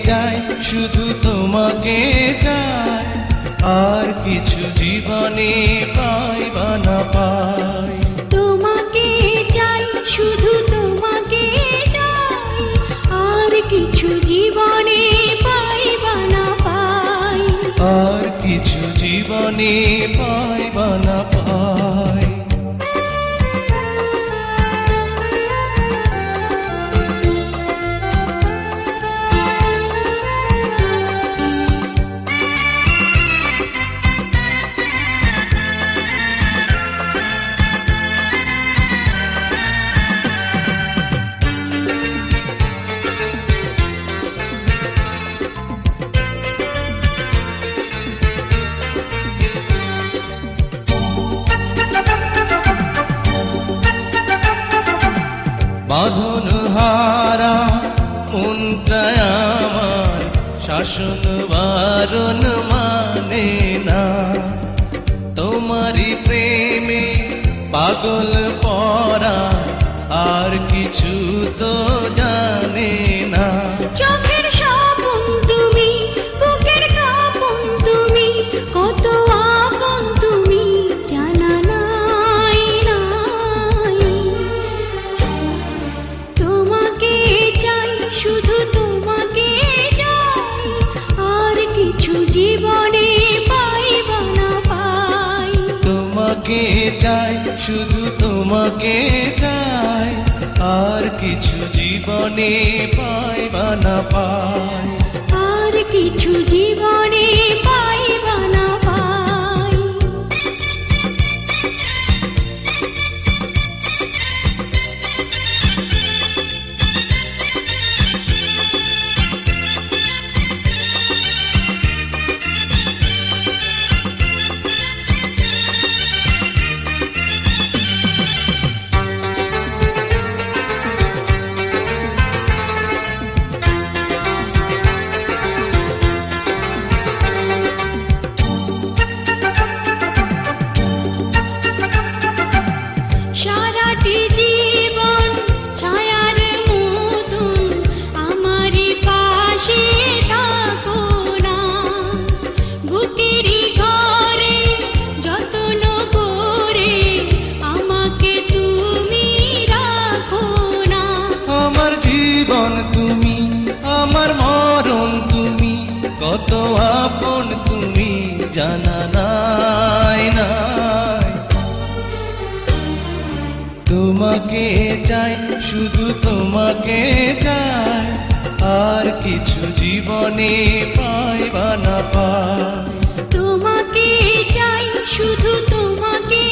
চাই শুধু তোমাকে চাই, আর কিছু জীবনে পাই বা না পাই। তোমাকে চাই শুধু তোমাকে চাই, আর কিছু জীবনে পাই বা না পাই। আর কিছু জীবনে পাই বা না পাই। বাঁধন হারা মনটায় আমার শাসন বারণ মানে না, তোমারই প্রেমে পাগল পরা আর কিছু তো জানে না। চোখের স্বপন তুমি, বুকের কাঁপন তুমি, কত আপন তুমি জানা নাই নাই। তোমাকে চাই শুধু তোমাকে চাই, আর কিছু জীবনে পাই বা না পাই। তোমাকে চাই শুধু তোমাকে চাই, আর কিছু জীবনে পাই বা না পাই। আর কিছু জীবনে পাই বা না পাই। সারাটি জীবন ছায়ার মতন আমারই পাশে থাকো না, বুকেরই ঘরে যত্ন করে আমাকে তুমি রাখো না। আমার জীবন তুমি, আমার মরণ তুমি, কত আপন তুমি জানা নাই নাই। তোমাকে চাই শুধু তোমাকে চাই, আর কিছু জীবনে পাই বা না পাই। তোমাকে চাই শুধু তোমাকে